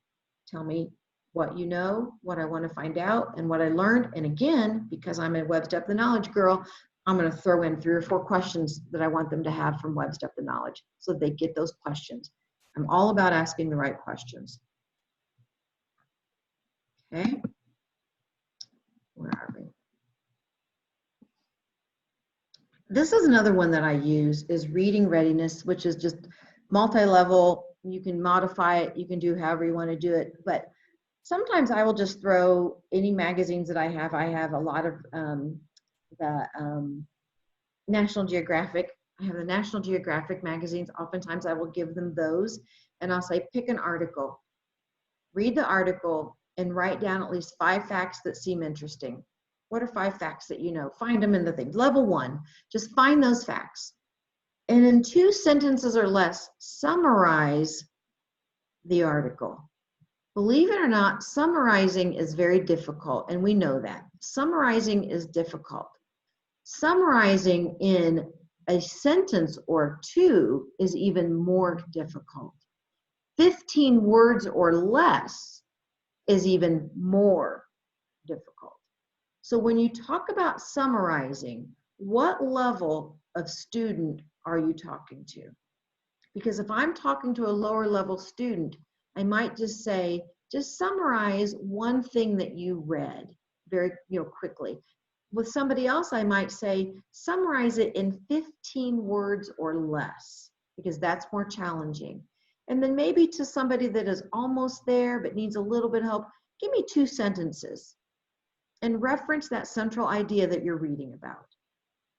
B: Tell me what you know, what I want to find out, and what I learned. And again, because I'm a Web's Depth of Knowledge girl, I'm going to throw in 3 or 4 questions that I want them to have from Web's Depth of Knowledge so they get those questions. I'm all about asking the right questions. Okay, where are we? This is another one that I use, is reading readiness, which is just multi-level. You can modify it, you can do however you want to do it, but sometimes I will just throw any magazines that I have. I have a lot of the National Geographic. I have the National Geographic magazines. Oftentimes I will give them those, and I'll say, pick an article, read the article, and write down at least 5 facts that seem interesting. What are 5 facts that you know? Find them in the thing. Level 1, just find those facts. And in 2 sentences or less, summarize the article. Believe it or not, summarizing is very difficult, and we know that. Summarizing is difficult. Summarizing in a sentence or 2 is even more difficult. 15 words or less is even more difficult. So when you talk about summarizing, what level of student are you talking to? Because if I'm talking to a lower level student, I might just say, just summarize one thing that you read very quickly. With somebody else, I might say, summarize it in 15 words or less, because that's more challenging. And then maybe to somebody that is almost there but needs a little bit of help, give me 2 sentences and reference that central idea that you're reading about.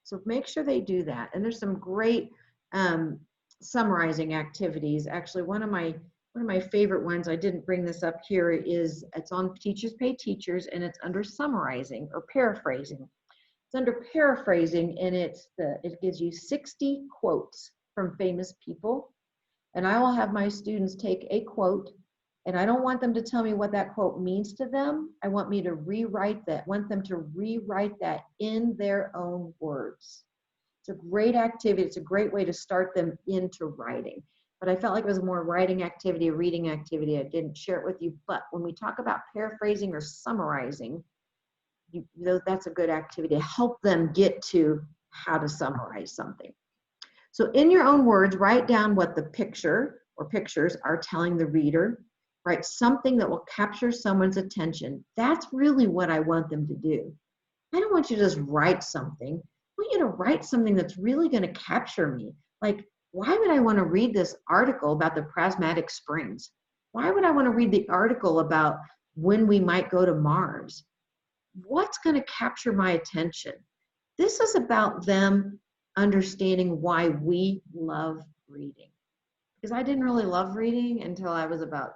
B: So make sure they do that. And there's some great summarizing activities. Actually, one of my favorite ones, I didn't bring this up here, is it's on Teachers Pay Teachers, and it's under summarizing or paraphrasing. It's under paraphrasing, and it gives you 60 quotes from famous people. And I will have my students take a quote, and I don't want them to tell me what that quote means to them. I want them to rewrite that in their own words. It's a great activity. It's a great way to start them into writing. But I felt like it was more writing activity, a reading activity. I didn't share it with you. But when we talk about paraphrasing or summarizing, that's a good activity to help them get to how to summarize something. So in your own words, write down what the picture or pictures are telling the reader. Write something that will capture someone's attention. That's really what I want them to do. I don't want you to just write something. I want you to write something that's really going to capture me. Like, why would I want to read this article about the prismatic springs? Why would I want to read the article about when we might go to Mars? What's going to capture my attention? This is about them understanding why we love reading. Because I didn't really love reading until I was about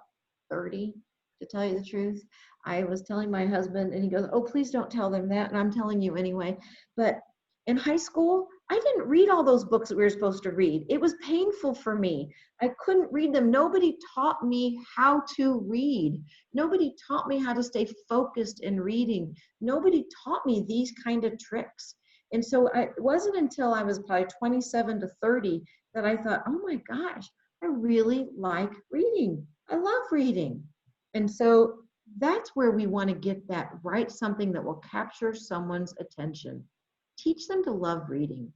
B: 30, to tell you the truth. I was telling my husband, and he goes, oh, please don't tell them that. And I'm telling you anyway. But in high school, I didn't read all those books that we were supposed to read. It was painful for me. I couldn't read them. Nobody taught me how to read. Nobody taught me how to stay focused in reading. Nobody taught me these kind of tricks. And so it wasn't until I was probably 27 to 30 that I thought, oh my gosh, I really like reading. I love reading. And so that's where we want to get that, write something that will capture someone's attention. Teach them to love reading.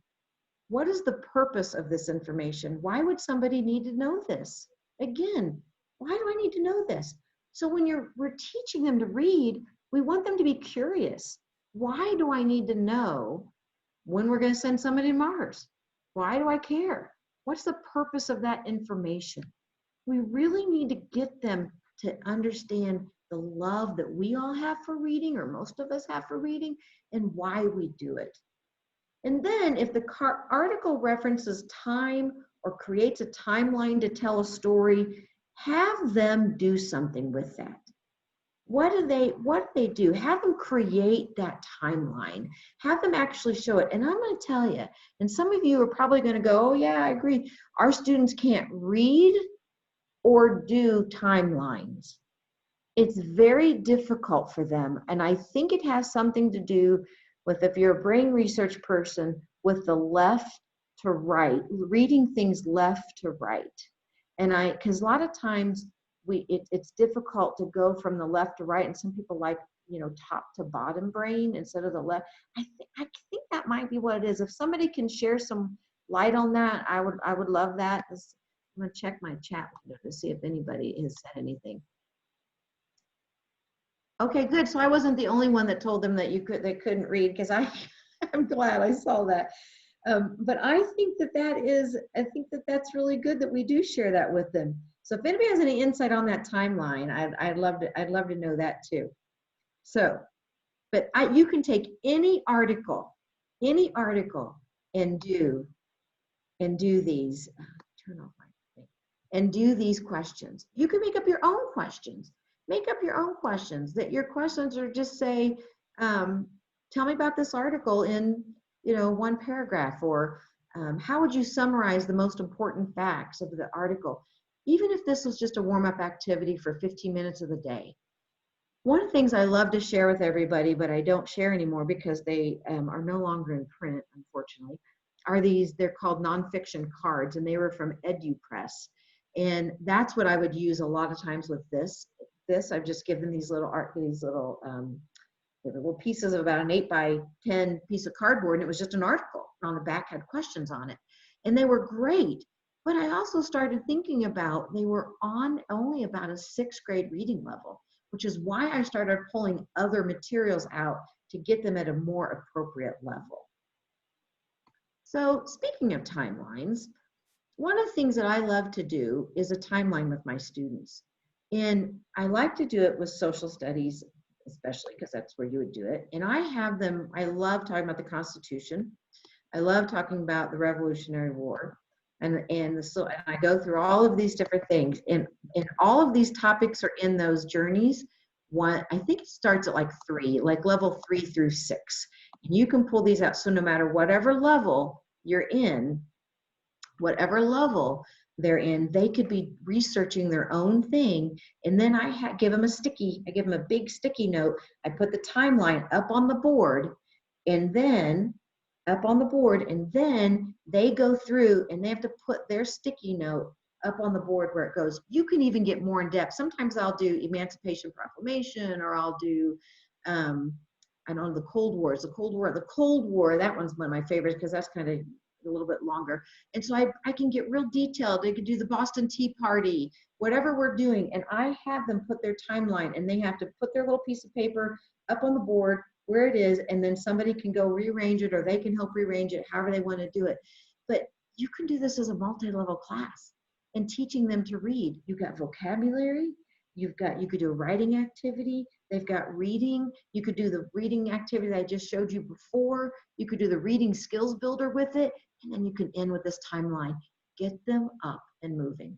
B: What is the purpose of this information? Why would somebody need to know this? Again, why do I need to know this? So when we're teaching them to read, we want them to be curious. Why do I need to know when we're going to send somebody to Mars? Why do I care? What's the purpose of that information? We really need to get them to understand the love that we all have for reading, or most of us have for reading, and why we do it. And then if the article references time or creates a timeline to tell a story, have them do something with that. What do they do? Have them create that timeline. Have them actually show it. And I'm going to tell you, and some of you are probably going to go, oh yeah, I agree. Our students can't read or do timelines. It's very difficult for them. And I think it has something to do with, if you're a brain research person, with the left to right, reading things left to right. And because a lot of times it's difficult to go from the left to right, and some people like, top to bottom brain instead of the left. I think that might be what it is. If somebody can share some light on that, I would love that. I'm gonna check my chat window to see if anybody has said anything. Okay, good. So I wasn't the only one that told them that they couldn't read, because I'm glad I saw that. But I think that's really good that we do share that with them. So if anybody has any insight on that timeline, I'd love to know that too. So, but you can take any article and do these. Turn off my thing. And do these questions. You can make up your own questions. Make up your own questions. That your questions are just say, tell me about this article in one paragraph, or how would you summarize the most important facts of the article? Even if this was just a warm-up activity for 15 minutes of the day. One of the things I love to share with everybody, but I don't share anymore because they are no longer in print, unfortunately, are they're called nonfiction cards, and they were from EduPress. And that's what I would use a lot of times with this. I've just given these little pieces of about an 8x10 piece of cardboard, and it was just an article. On the back had questions on it, and they were great. But I also started thinking about, they were on only about a 6th grade reading level, which is why I started pulling other materials out to get them at a more appropriate level. So speaking of timelines, one of the things that I love to do is a timeline with my students. And I like to do it with social studies, especially because that's where you would do it. And I love talking about the Constitution. I love talking about the Revolutionary War. And I go through all of these different things. And all of these topics are in those journeys. I think it starts at like 3, like level 3 through 6. And you can pull these out. So no matter whatever level you're in, whatever level they're in, they could be researching their own thing. And then I give them a big sticky note. I put the timeline up on the board, and then they go through and they have to put their sticky note up on the board where it goes. You can even get more in depth. Sometimes I'll do Emancipation Proclamation, or I'll do, I don't know, the Cold War, that one's one of my favorites because that's kind of a little bit longer. And so I can get real detailed. I could do the Boston Tea Party, whatever we're doing. And I have them put their timeline, and they have to put their little piece of paper up on the board where it is, and then somebody can go rearrange it, or they can help rearrange it however they want to do it. But you can do this as a multi-level class and teaching them to read. You've got vocabulary, you could do a writing activity, they've got reading, you could do the reading activity that I just showed you before, you could do the reading skills builder with it, and then you can end with this timeline. Get them up and moving,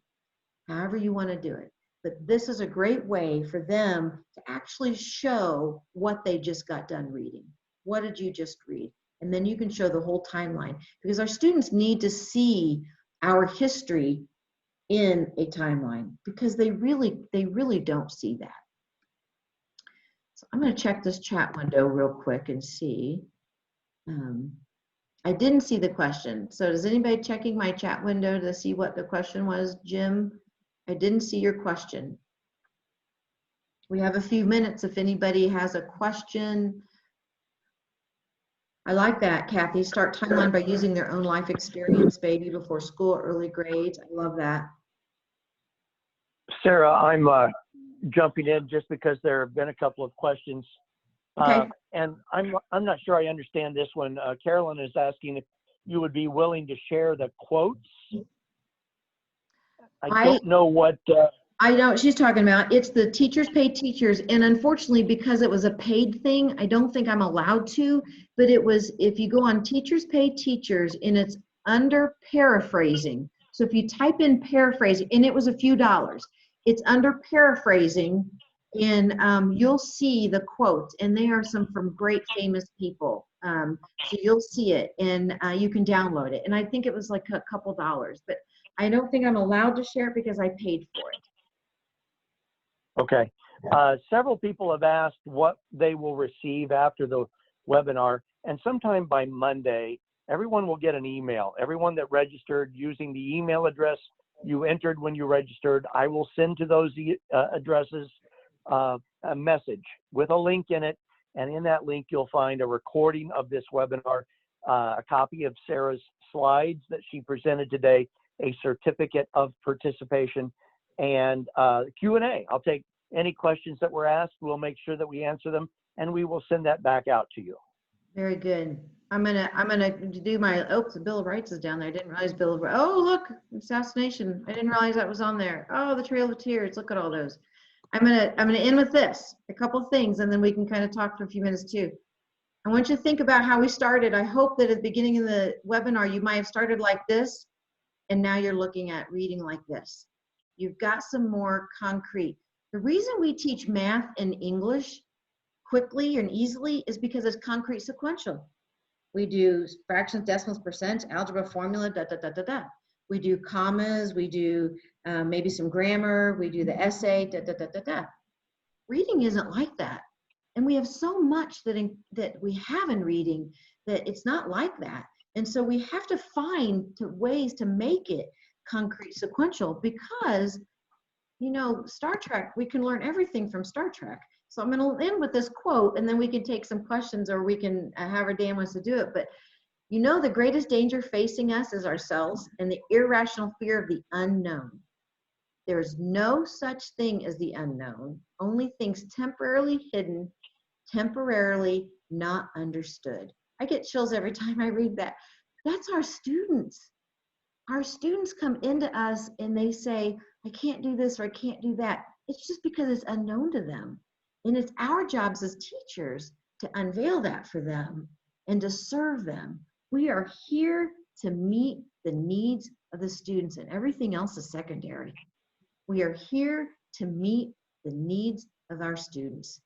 B: however you want to do it. But this is a great way for them to actually show what they just got done reading. What did you just read? And then you can show the whole timeline, because our students need to see our history in a timeline, because they really don't see that. So I'm going to check this chat window real quick and see. I didn't see the question. So is anybody checking my chat window to see what the question was? Jim, I didn't see your question. We have a few minutes if anybody has a question. I like that, Kathy. Start timeline by using their own life experience, baby before school, early grades. I love that.
A: Sarah, I'm jumping in just because there have been a couple of questions.
B: Okay.
A: And I'm not sure I understand this one. Carolyn is asking if you would be willing to share the quotes. I don't know what
B: I know what she's talking about. It's the teachers pay teachers. And unfortunately, because it was a paid thing, I don't think I'm allowed to, but it was, if you go on teachers pay teachers and it's under paraphrasing. So if you type in paraphrasing, and it was a few dollars, it's under paraphrasing, and you'll see the quotes, and they are some from great famous people. So you'll see it, and you can download it. And I think it was like a couple dollars, but I don't think I'm allowed to share it because I paid for it.
A: Okay. Several people have asked what they will receive after the webinar, and sometime by Monday, everyone will get an email. Everyone that registered using the email address you entered when you registered, I will send to those addresses a message with a link in it, and in that link you'll find a recording of this webinar, a copy of Sarah's slides that she presented today, a certificate of participation, and Q&A. I'll take any questions that were asked. We'll make sure that we answer them, and we will send that back out to you.
B: Very good. I'm gonna do my, oops, the Bill of Rights is down there. I didn't realize Bill of Rights. Oh, look, assassination. I didn't realize that was on there. Oh, the Trail of Tears. Look at all those. I'm gonna end with this, a couple things, and then we can kind of talk for a few minutes too. I want you to think about how we started. I hope that at the beginning of the webinar, you might have started like this, and now you're looking at reading like this. You've got some more concrete. The reason we teach math and English quickly and easily is because it's concrete sequential. We do fractions, decimals, percent, algebra, formula, da, da, da, da, da. We do commas, we do maybe some grammar, we do the essay, da, da, da, da, da. Reading isn't like that. And we have so much that we have in reading that it's not like that. And so we have to find ways to make it concrete sequential because, you know, Star Trek, we can learn everything from Star Trek. So I'm going to end with this quote, and then we can take some questions, or we can, however Dan wants to do it. But you know, the greatest danger facing us is ourselves and the irrational fear of the unknown. There is no such thing as the unknown, only things temporarily hidden, temporarily not understood. I get chills every time I read that. That's our students. Our students come into us and they say, I can't do this or I can't do that. It's just because it's unknown to them. And it's our jobs as teachers to unveil that for them and to serve them. We are here to meet the needs of the students, and everything else is secondary. We are here to meet the needs of our students.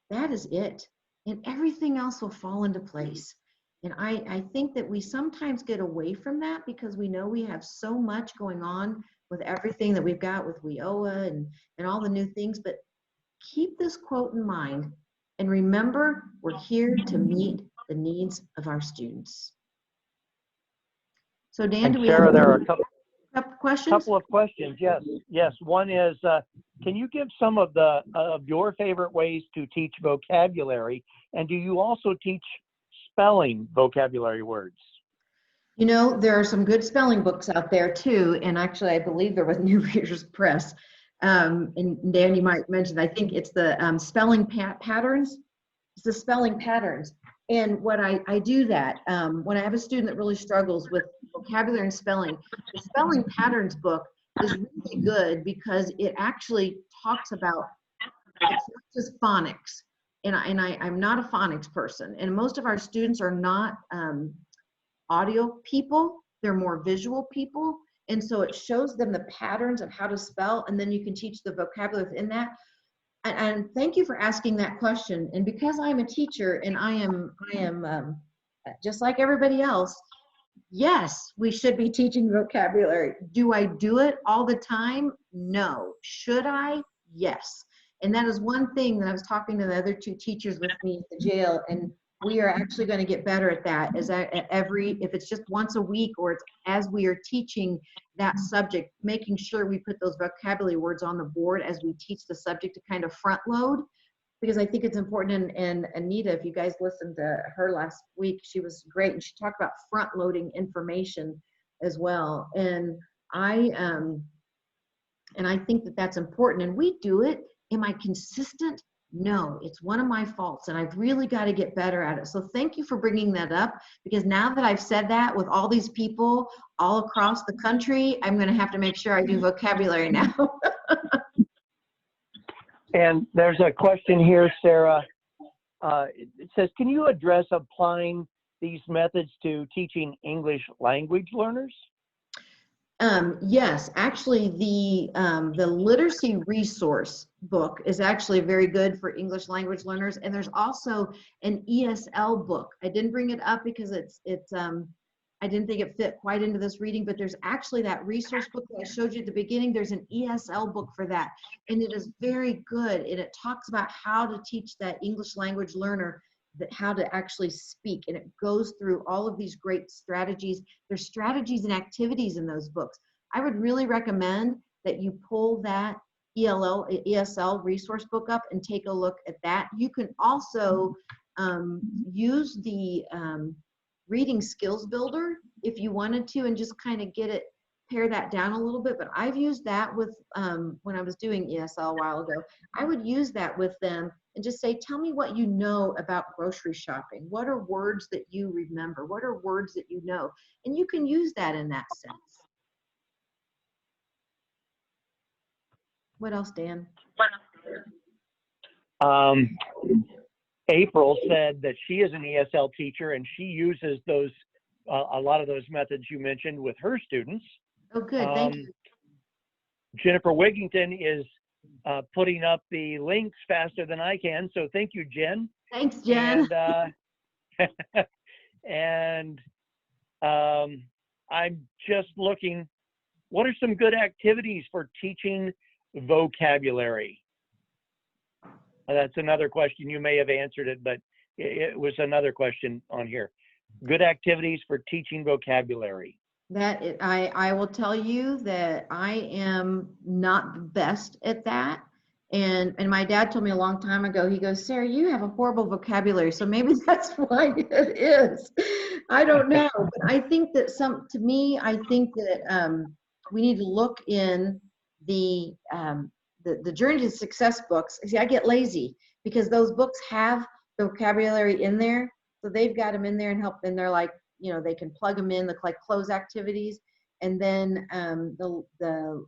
B: That is it. And everything else will fall into place. And I think that we sometimes get away from that because we know we have so much going on with everything that we've got with WIOA and all the new things. But keep this quote in mind and remember, we're here to meet the needs of our students. So Dan, do we
A: Sarah,
B: have
A: there are a couple
B: questions?
A: Couple of questions, yes. One is, can you give some of your favorite ways to teach vocabulary, and do you also teach spelling vocabulary words?
B: You know, there are some good spelling books out there too, and actually I believe they're with New Readers Press. And Dan, you might mention, I think it's the spelling patterns. It's the spelling patterns. And what I do that, when I have a student that really struggles with vocabulary and spelling, the spelling patterns book is really good because it actually talks about, it's not just phonics. And I'm not a phonics person. And most of our students are not audio people, they're more visual people. And so it shows them the patterns of how to spell, and then you can teach the vocabulary within that. And thank you for asking that question. And because I'm a teacher and I am just like everybody else, yes, we should be teaching vocabulary. Do I do it all the time? No. Should I? Yes. And that is one thing that I was talking to the other two teachers with me at the jail, and we are actually going to get better at that. Is that if it's just once a week, or it's as we are teaching that subject, making sure we put those vocabulary words on the board as we teach the subject to kind of front load, because I think it's important. And Anita, if you guys listened to her last week, she was great, and she talked about front loading information as well. And I think that that's important, and we do it. Am I consistent? No, it's one of my faults, and I've really got to get better at it. So thank you for bringing that up, because now that I've said that with all these people all across the country, I'm going to have to make sure I do vocabulary now.
A: And there's a question here, Sarah. It says, can you address applying these methods to teaching English language learners?
B: Yes, actually the literacy resource book is actually very good for English language learners. And there's also an ESL book. I didn't bring it up because I didn't think it fit quite into this reading, but there's actually that resource book that I showed you at the beginning. There's an ESL book for that. And it is very good. And it talks about how to teach that English language learner how to actually speak, and it goes through all of these great strategies. There's strategies and activities in those books. I would really recommend that you pull that ESL resource book up and take a look at that. You can also use the reading skills builder if you wanted to, and just kind of pare that down a little bit. But I've used that with when I was doing ESL a while ago. I would use that with them and just say, tell me what you know about grocery shopping. What are words that you remember? What are words that you know? And you can use that in that sense. What else, Dan?
A: April said that she is an ESL teacher and she uses those, a lot of those methods you mentioned with her students.
B: Oh, good, thank you.
A: Jennifer Wigington is putting up the links faster than I can, so thank you, Jen.
B: Thanks, Jen.
A: And I'm just looking, what are some good activities for teaching vocabulary? That's another question. You may have answered it, but it was another question on here. Good activities for teaching vocabulary.
B: I will tell you that I am not the best at that. And my dad told me a long time ago, he goes, Sarah, you have a horrible vocabulary. So maybe that's why it is. I don't know. But I think that I think that we need to look in the Journey to Success books. See, I get lazy because those books have the vocabulary in there. So they've got them in there and they're like, you know, they can plug them in, like close activities. And then the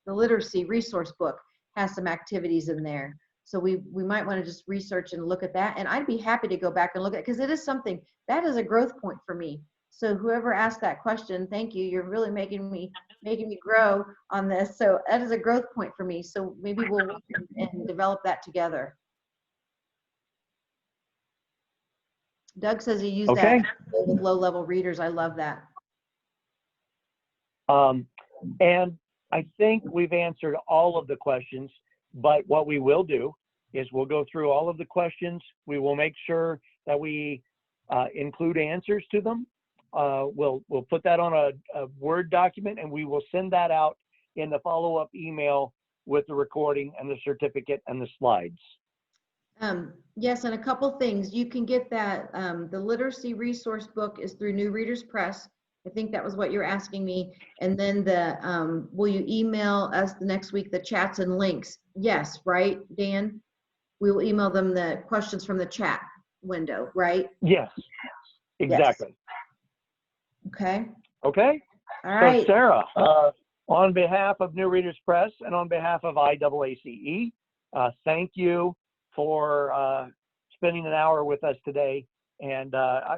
B: literacy resource book has some activities in there. So we might want to just research and look at that. And I'd be happy to go back and look at it because it is something that is a growth point for me. So whoever asked that question, thank you. You're really making me grow on this. So that is a growth point for me. So maybe we'll look and develop that together. Doug says he used that with low-level readers. I love that.
A: And I think we've answered all of the questions, but what we will do is we'll go through all of the questions. We will make sure that we include answers to them. We'll put that on a Word document, and we will send that out in the follow-up email with the recording and the certificate and the slides.
B: Yes, and a couple things. You can get that, the literacy resource book is through New Readers Press. I think that was what you're asking me. And then will you email us the next week the chats and links? Yes, right, Dan? We will email them the questions from the chat window, right?
A: Yes, exactly.
B: Yes. Okay.
A: Okay.
B: All right.
A: So Sarah, on behalf of New Readers Press and on behalf of IAACE, thank you for spending an hour with us today. And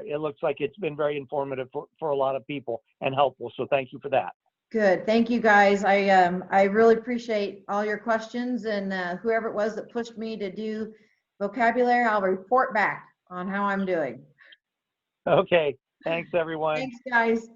A: it looks like it's been very informative for a lot of people and helpful. So thank you for that.
B: Good. Thank you, guys. I really appreciate all your questions, and whoever it was that pushed me to do vocabulary, I'll report back on how I'm doing.
A: Okay. Thanks, everyone.
B: Thanks, guys.